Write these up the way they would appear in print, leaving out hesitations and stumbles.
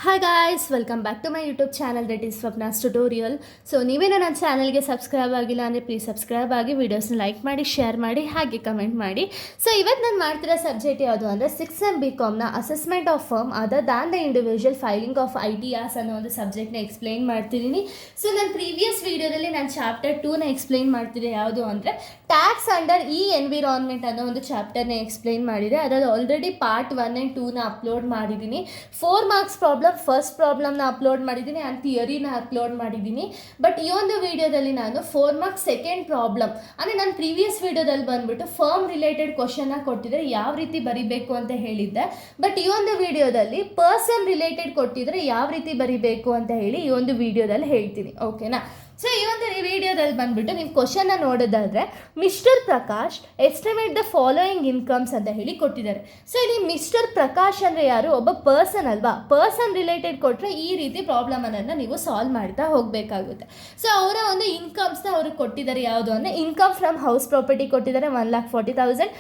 Hi guys, welcome back to my YouTube channel that is Swapna's tutorial. So ನೀವೇನೋ ನನ್ನ ಚಾನಲ್ಗೆ subscribe ಆಗಿಲ್ಲ ಅಂದರೆ ಪ್ಲೀಸ್ ಸಬ್ಸ್ಕ್ರೈಬ್ ಆಗಿ, ವೀಡಿಯೋಸ್ನ ಲೈಕ್ ಮಾಡಿ, ಶೇರ್ ಮಾಡಿ, ಹಾಗೆ ಕಮೆಂಟ್ ಮಾಡಿ. ಸೊ ಇವತ್ತು ನಾನು ಮಾಡ್ತಿರೋ ಸಬ್ಜೆಕ್ಟ್ ಯಾವುದು ಅಂದರೆ 6th BComನ assessment of firm other than the individual filing of ITRs ಅನ್ನೋ ಒಂದು ಸಬ್ಜೆಕ್ಟ್ನ ಎಕ್ಸ್ಪ್ಲೈನ್ ಮಾಡ್ತಿದ್ದೀನಿ. ಸೊ ನನ್ನ ಪ್ರೀವಿಯಸ್ ವೀಡಿಯೋದಲ್ಲಿ ನಾನು ಚಾಪ್ಟರ್ 2ನ ಎಕ್ಸ್ಪ್ಲೈನ್ ಮಾಡ್ತಿದ್ದೆ. ಯಾವುದು ಅಂದರೆ ಟ್ಯಾಕ್ಸ್ ಅಂಡರ್ ಎನ್ವಿರಾನ್ಮೆಂಟ್ ಅನ್ನೋ ಒಂದು ಚಾಪ್ಟರ್ನ ಎಕ್ಸ್ಪ್ಲೈನ್ ಮಾಡಿದೆ. ಅದರಲ್ಲಿ ಆಲ್ರೆಡಿ ಪಾರ್ಟ್ 1 and 2ನ ಅಪ್ಲೋಡ್ ಮಾಡಿದ್ದೀನಿ. 4 ಮಾರ್ಕ್ಸ್ ಪ್ರಾಬ್ಲಮ್ ಫಸ್ಟ್ ಪ್ರಾಬ್ಲಮ್ನ ಅಪ್ಲೋಡ್ ಮಾಡಿದ್ದೀನಿ ಆ್ಯಂಡ್ ಥಿಯರಿನ ಅಪ್ಲೋಡ್ ಮಾಡಿದ್ದೀನಿ. ಬಟ್ ಈ ಒಂದು ವಿಡಿಯೋದಲ್ಲಿ ನಾನು 4 ಮಾರ್ಕ್ಸ್ ಸೆಕೆಂಡ್ ಪ್ರಾಬ್ಲಮ್ ಅಂದರೆ ನಾನು ಪ್ರೀವಿಯಸ್ ವಿಡಿಯೋದಲ್ಲಿ ಬಂದುಬಿಟ್ಟು ಫರ್ಮ್ ರಿಲೇಟೆಡ್ ಕ್ವಶನ್ನ ಕೊಟ್ಟಿದ್ರೆ ಯಾವ ರೀತಿ ಬರಿಬೇಕು ಅಂತ ಹೇಳಿದ್ದೆ. ಬಟ್ ಈ ಒಂದು ವಿಡಿಯೋದಲ್ಲಿ ಪರ್ಸನ್ ರಿಲೇಟೆಡ್ ಕೊಟ್ಟಿದ್ರೆ ಯಾವ ರೀತಿ ಬರಿಬೇಕು ಅಂತ ಹೇಳಿ ಈ ಒಂದು ವಿಡಿಯೋದಲ್ಲಿ ಹೇಳ್ತೀನಿ. ಓಕೆನಾ? ಸೊ ಈ ಒಂದು ವಿಡಿಯೋದಲ್ಲಿ ಬಂದುಬಿಟ್ಟು ನೀವು ಕ್ವಶನ್ನ ನೋಡೋದಾದರೆ mister Prakash estimate the following incomes ಅಂತ ಹೇಳಿ ಕೊಟ್ಟಿದ್ದಾರೆ. ಸೊ ಇಲ್ಲಿ ಮಿಸ್ಟರ್ ಪ್ರಕಾಶ್ ಅಂದರೆ ಯಾರು? ಒಬ್ಬ ಪರ್ಸನ್ ಅಲ್ವಾ? ಪರ್ಸನ್ ರಿಲೇಟೆಡ್ ಕೊಟ್ಟರೆ ಈ ರೀತಿ ಪ್ರಾಬ್ಲಮನ್ನು ನೀವು ಸಾಲ್ವ್ ಮಾಡ್ತಾ ಹೋಗಬೇಕಾಗುತ್ತೆ. ಸೊ ಅವರ ಒಂದು ಇನ್ಕಮ್ಸ್ನ ಅವ್ರಿಗೆ ಕೊಟ್ಟಿದ್ದಾರೆ. ಯಾವುದು ಅಂದರೆ ಇನ್ಕಮ್ ಫ್ರಮ್ ಹೌಸ್ ಪ್ರಾಪರ್ಟಿ ಕೊಟ್ಟಿದ್ದಾರೆ 1,40,000.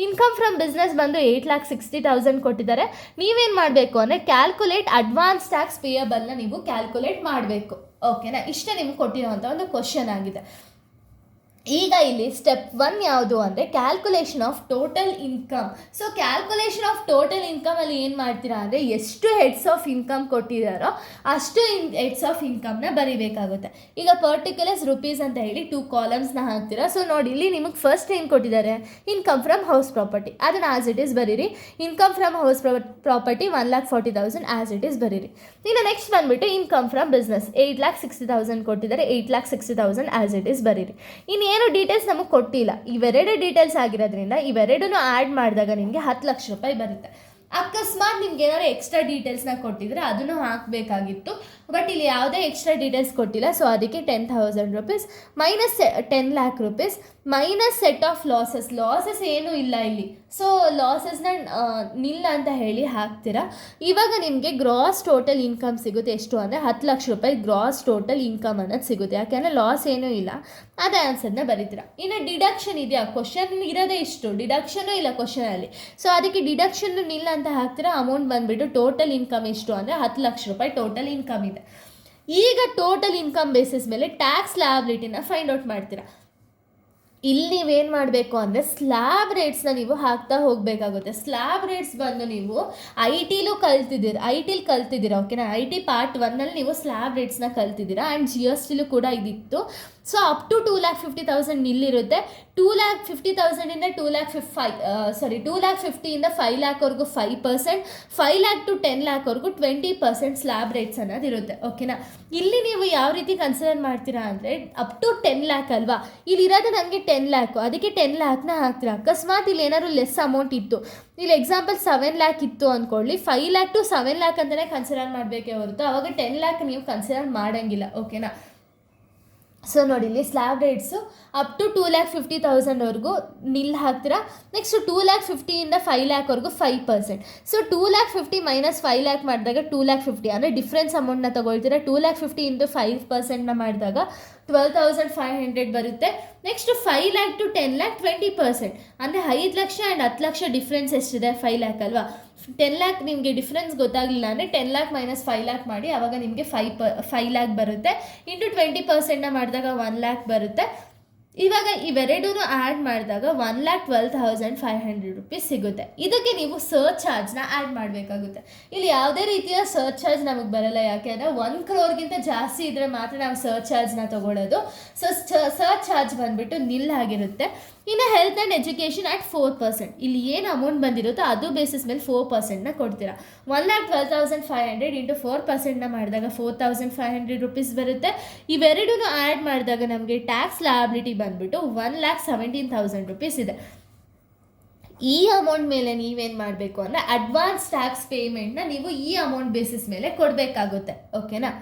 ಇನ್ಕಮ್ ಫ್ರಮ್ ಬಿಸ್ನೆಸ್ ಬಂದು 8,60,000 ಕೊಟ್ಟಿದ್ದಾರೆ. ನೀವೇನು ಮಾಡಬೇಕು ಅಂದರೆ ಕ್ಯಾಲ್ಕುಲೇಟ್ ಅಡ್ವಾನ್ಸ್ ಟ್ಯಾಕ್ಸ್ ಪೇಯಬಲ್ನ ನೀವು ಕ್ಯಾಲ್ಕುಲೇಟ್ ಮಾಡಬೇಕು. ಓಕೆನಾ? ಇಷ್ಟೇ ನಿಮ್ಗೆ ಕೊಟ್ಟಿರುವಂಥ ಒಂದು ಕ್ವಶನ್ ಆಗಿದೆ. ಈಗ ಇಲ್ಲಿ ಸ್ಟೆಪ್ 1 ಯಾವುದು ಅಂದರೆ calculation of total income. So calculation of total ಇನ್ಕಮಲ್ಲಿ ಏನು ಮಾಡ್ತೀರಾ ಅಂದರೆ ಎಷ್ಟು ಹೆಡ್ಸ್ ಆಫ್ ಇನ್ಕಮ್ ಕೊಟ್ಟಿದ್ದಾರೋ ಅಷ್ಟು ಹೆಡ್ಸ್ ಆಫ್ ಇನ್ಕಮ್ನ ಬರೀಬೇಕಾಗುತ್ತೆ. ಈಗ ಪರ್ಟಿಕ್ಯುಲರ್ಸ್ ರುಪೀಸ್ ಅಂತ ಹೇಳಿ 2 ಕಾಲಮ್ಸ್ನ ಹಾಕ್ತೀರಾ. ಸೊ ನೋಡಿ, ಇಲ್ಲಿ ನಿಮಗೆ ಫಸ್ಟ್ ಏನು ಕೊಟ್ಟಿದ್ದಾರೆ? ಇನ್ಕಮ್ ಫ್ರಮ್ ಹೌಸ್ ಪ್ರಾಪರ್ಟಿ, ಅದನ್ನು ಆ್ಯಸ್ ಇಟ್ ಈಸ್ ಬರೀರಿ. Income from house property 1,40,000 as it is ಬರೀರಿ. ಇನ್ನು ನೆಕ್ಸ್ಟ್ ಬಂದುಬಿಟ್ಟು ಇನ್ಕಮ್ ಫ್ರಮ್ ಬಿಸ್ನೆಸ್ 8,60,000 ಕೊಟ್ಟಿದ್ದಾರೆ, 8,60,000 ಆ್ಯಸ್ ಇಟ್ ಈಸ್ ಬರೀರಿ. ಇನ್ನೇನು ಡೀಟೇಲ್ಸ್ ನಮಗೆ ಕೊಟ್ಟಿಲ್ಲ. ಇವೆರಡು ಡೀಟೇಲ್ಸ್ ಆಗಿರೋದ್ರಿಂದ ಇವೆರಡನ್ನು ಆ್ಯಡ್ ಮಾಡಿದಾಗ ನಿಮಗೆ 10 ಲಕ್ಷ ರೂಪಾಯಿ ಬರುತ್ತೆ. ಅಕಸ್ಮಾತ್ ನಿಮ್ಗೆ ಏನಾದ್ರು ಎಕ್ಸ್ಟ್ರಾ ಡೀಟೇಲ್ಸ್ನ ಕೊಟ್ಟಿದ್ರೆ ಅದನ್ನು ಹಾಕಬೇಕಾಗಿತ್ತು. ಬಟ್ ಇಲ್ಲಿ ಯಾವುದೇ ಎಕ್ಸ್ಟ್ರಾ ಡೀಟೇಲ್ಸ್ ಕೊಟ್ಟಿಲ್ಲ. ಸೊ ಅದಕ್ಕೆ 10,000 rupees minus 10 lakh rupees minus set of losses ಏನೂ ಇಲ್ಲ ಇಲ್ಲಿ. ಸೊ ಲಾಸಸ್ನ ನಿಲ್ಲ ಅಂತ ಹೇಳಿ ಹಾಕ್ತೀರಾ. ಇವಾಗ ನಿಮಗೆ ಗ್ರಾಸ್ ಟೋಟಲ್ ಇನ್ಕಮ್ ಸಿಗುತ್ತೆ. ಎಷ್ಟು ಅಂದರೆ 10 ಲಕ್ಷ ರೂಪಾಯಿ ಗ್ರಾಸ್ ಟೋಟಲ್ ಇನ್ಕಮ್ ಅನ್ನೋದು ಸಿಗುತ್ತೆ. ಯಾಕೆಂದರೆ ಲಾಸ್ ಏನೂ ಇಲ್ಲ. ಅದೇ ಆನ್ಸರ್ನ ಬರೀತೀರಾ. ಇನ್ನು ಡಿಡಕ್ಷನ್ ಇದೆಯಾ? ಕ್ವಶನ್ ಇರೋದೇ ಇಷ್ಟು, ಡಿಡಕ್ಷನೂ ಇಲ್ಲ ಕ್ವಶನಲ್ಲಿ. ಸೊ ಅದಕ್ಕೆ ಡಿಡಕ್ಷನ್ ನಿಲ್ಲ ಅಂತ ಹಾಕ್ತೀರಾ. ಅಮೌಂಟ್ ಬಂದುಬಿಟ್ಟು ಟೋಟಲ್ ಇನ್ಕಮ್ ಎಷ್ಟು ಅಂದರೆ 10 ಲಕ್ಷ ರೂಪಾಯಿ ಟೋಟಲ್ ಇನ್ಕಮ್ ಇದೆ. ಈಗ ಟೋಟಲ್ ಇನ್ಕಮ್ ಬೇಸಿಸ್ ಮೇಲೆ ಟ್ಯಾಕ್ಸ್ ಲಯಬಿಲಿಟಿನ ಫೈಂಡ್ ಔಟ್ ಮಾಡ್ತೀರಾ. ಇಲ್ಲಿ ನೀವೇನು ಮಾಡಬೇಕು ಅಂದರೆ ಸ್ಲ್ಯಾಬ್ ರೇಟ್ಸ್ನ ನೀವು ಹಾಕ್ತಾ ಹೋಗಬೇಕಾಗುತ್ತೆ. ಸ್ಲ್ಯಾಬ್ ರೇಟ್ಸ್ ಬಂದು ನೀವು ಐ ಟಿಲಿ ಕಲ್ತಿದ್ದೀರಾ. ಓಕೆನಾ? IT ಪಾರ್ಟ್ 1ನಲ್ಲಿ ನೀವು ಸ್ಲ್ಯಾಬ್ ರೇಟ್ಸ್ನ ಕಲ್ತಿದ್ದೀರಾ ಆ್ಯಂಡ್ GSTಲೂ ಕೂಡ ಇದಿತ್ತು. ಸೊ ಅಪ್ ಟು 2,50,000 ನಿಲ್ಲಿರುತ್ತೆ. 2,50,000ಇಂದ 2,50,000ಇಂದ 5 lakhವರೆಗೂ 5%, 5 lakh to 10 lakhವರೆಗೂ 20% ಸ್ಲ್ಯಾಬ್ ರೇಟ್ಸ್ ಅನ್ನೋದಿರುತ್ತೆ. ಓಕೆನಾ? ಇಲ್ಲಿ ನೀವು ಯಾವ ರೀತಿ ಕನ್ಸಿಡರ್ ಮಾಡ್ತೀರಾ ಅಂದರೆ ಅಪ್ ಟು 10 lakh ಅಲ್ವಾ? ಇಲ್ಲಿರೋದು ನನಗೆ 10 lakh, ಅದಕ್ಕೆ 10 lakhನ ಹಾಕ್ತೀರಾ. ಅಕಸ್ಮಾತ್ ಇಲ್ಲಿ ಏನಾದ್ರು ಲೆಸ್ ಅಮೌಂಟ್ ಇತ್ತು, ಇಲ್ಲಿ ಎಕ್ಸಾಂಪಲ್ 7 lakh ಇತ್ತು ಅಂದ್ಕೊಳ್ಳಿ, 5 lakh to 7 lakh ಅಂತಲೇ ಕನ್ಸಿಡರ್ ಮಾಡಬೇಕೇ ಹೊರತು ಅವಾಗ 10 lakh ನೀವು ಕನ್ಸಿಡರ್ ಮಾಡೋಂಗಿಲ್ಲ. ಓಕೆನಾ? ಸೊ ನೋಡಿ, ಇಲ್ಲಿ ಸ್ಲ್ಯಾಬ್ ರೇಟ್ಸು ಅಪ್ ಟು 2,50,000ವರೆಗೂ ನಿಲ್ ಹಾಕ್ತೀರಾ. ನೆಕ್ಸ್ಟ್ 2,50,000ಇಂದ 5 lakhವರೆಗೂ 5%. ಸೊ 2,50,000 ಮೈನಸ್ 5 lakh ಮಾಡಿದಾಗ 2,50,000 ಅಂದರೆ ಡಿಫ್ರೆನ್ಸ್ ಅಮೌಂಟ್ನ ತೊಗೊಳ್ತೀರಾ. 2,50,000 ಇಂಟು 5%ನ ಮಾಡಿದಾಗ 12,500 ಬರುತ್ತೆ. ನೆಕ್ಸ್ಟ್ 5 lakh to 10 lakh 20%, ಅಂದರೆ 5 ಲಕ್ಷ ಆ್ಯಂಡ್ 10 ಲಕ್ಷ ಡಿಫ್ರೆನ್ಸ್ ಎಷ್ಟಿದೆ? 5 lakh ಅಲ್ವಾ? 10 lakh ನಿಮಗೆ ಡಿಫ್ರೆನ್ಸ್ ಗೊತ್ತಾಗಲಿಲ್ಲ ಅಂದರೆ 10 lakh ಮೈನಸ್ 5 lakh ಮಾಡಿ, ಆವಾಗ ನಿಮಗೆ 5 lakh ಬರುತ್ತೆ. ಇಂಟು 20%ನ ಮಾಡಿದಾಗ 1 lakh ಬರುತ್ತೆ. ಇವಾಗ ಇವೆರಡೂ ಆ್ಯಡ್ ಮಾಡಿದಾಗ 1,12,500 ರೂಪೀಸ್ ಸಿಗುತ್ತೆ. ಇದಕ್ಕೆ ನೀವು ಸರ್ಚ್ ಚಾರ್ಜ್ನ ಆ್ಯಡ್ ಮಾಡಬೇಕಾಗುತ್ತೆ. ಇಲ್ಲಿ ಯಾವುದೇ ರೀತಿಯ ಸರ್ಚ್ ಚಾರ್ಜ್ ನಮಗೆ ಬರಲ್ಲ. ಯಾಕೆ ಅಂದರೆ 1 crore ಜಾಸ್ತಿ ಇದ್ದರೆ ಮಾತ್ರ ನಾವು ಸರ್ಚ್ ಚಾರ್ಜ್ನ ತೊಗೊಳ್ಳೋದು. ಸೊ ಸರ್ಚ್ ಚಾರ್ಜ್ ಬಂದುಬಿಟ್ಟು ನಿಲ್ ಆಗಿರುತ್ತೆ. ಇನ್ನು ಹೆಲ್ತ್ ಆ್ಯಂಡ್ ಎಜುಕೇಷನ್ ಅಟ್ 4%. ಇಲ್ಲಿ ಏನು ಅಮೌಂಟ್ ಬಂದಿರುತ್ತೋ ಅದು ಬೇಸಿಸ್ ಮೇಲೆ 4%ನ ಕೊಡ್ತೀರಾ. 1,12,500 ಇಂಟು 4%ನ ಮಾಡಿದಾಗ 4,500 ರೂಪೀಸ್ ಬರುತ್ತೆ. ಇವೆರಡೂ ಆ್ಯಡ್ ಮಾಡಿದಾಗ ನಮಗೆ ಟ್ಯಾಕ್ಸ್ ಲಯಬಿಲಿಟಿ ಬಂದುಬಿಟ್ಟು 1,17,000 ರೂಪೀಸ್ ಇದೆ. ಈ ಅಮೌಂಟ್ ಮೇಲೆ ನೀವೇನು ಮಾಡಬೇಕು ಅಂದರೆ ಅಡ್ವಾನ್ಸ್ ಟ್ಯಾಕ್ಸ್ ಪೇಮೆಂಟ್ನ ನೀವು ಈ ಅಮೌಂಟ್ ಬೇಸಿಸ್ ಮೇಲೆ ಕೊಡಬೇಕಾಗುತ್ತೆ. ಓಕೆನಾ?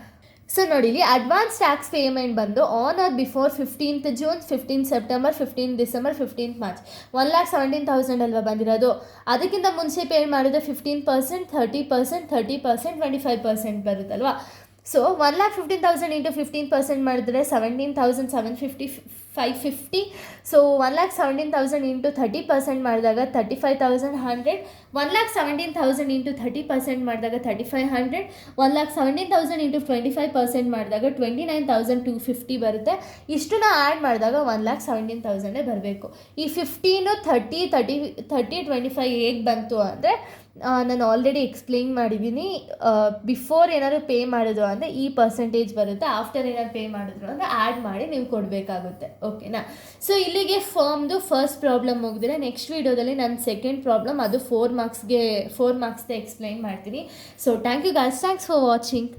ಸೊ ನೋಡಿ, ಇಲ್ಲಿ ಅಡ್ವಾನ್ಸ್ ಟ್ಯಾಕ್ಸ್ ಪೇಮೆಂಟ್ ಬಂದು on or before 15th June, 15th September, 15th December, 15th March 1,17,000 ಅಲ್ವಾ ಬಂದಿರೋದು. ಅದಕ್ಕಿಂತ ಮುಂಚೆ ಪೇ ಮಾಡಿದ್ರೆ 15%, 30%, 30%, 25% ಬರುತ್ತಲ್ವಾ. ಸೊ 1,15,000 ಇಂಟು 15% ಮಾಡಿದ್ರೆ 17,750 550. ಸೊ 1,17,000 ಇಂಟು 30% ಮಾಡಿದಾಗ 35,100. 1,17,000 ಇಂಟು 30% ಮಾಡಿದಾಗ 3,500. 1,17,000 ಇಂಟು 25% ಮಾಡಿದಾಗ 29,250 ಬರುತ್ತೆ. ಇಷ್ಟನ್ನ ಆ್ಯಡ್ ಮಾಡಿದಾಗ 1,17,000 ಬರಬೇಕು. ಈ 15 30 25 ಹೇಗೆ ಬಂತು ಅಂದರೆ ನಾನು ಆಲ್ರೆಡಿ ಎಕ್ಸ್ಪ್ಲೇನ್ ಮಾಡಿದ್ದೀನಿ. ಬಿಫೋರ್ ಏನಾದ್ರು ಪೇ ಮಾಡಿದ್ರು ಅಂದರೆ ಈ ಪರ್ಸೆಂಟೇಜ್ ಬರುತ್ತೆ, ಆಫ್ಟರ್ ಏನಾದ್ರು ಪೇ ಮಾಡಿದ್ರು ಅಂದರೆ ಆ್ಯಡ್ ಮಾಡಿ ನೀವು ಕೊಡಬೇಕಾಗುತ್ತೆ. ಓಕೆನಾ? ಸೊ ಇಲ್ಲಿಗೆ ಫಾರ್ಮ್ದು ಫಸ್ಟ್ ಪ್ರಾಬ್ಲಮ್ ಮುಗಿದ್ರೆ ನೆಕ್ಸ್ಟ್ ವೀಡಿಯೋದಲ್ಲಿ ನಾನು ಸೆಕೆಂಡ್ ಪ್ರಾಬ್ಲಮ್ ಅದು 4 ಮಾರ್ಕ್ಸ್ದೇ ಎಕ್ಸ್ಪ್ಲೈನ್ ಮಾಡ್ತೀನಿ. So thank you guys, thanks for watching.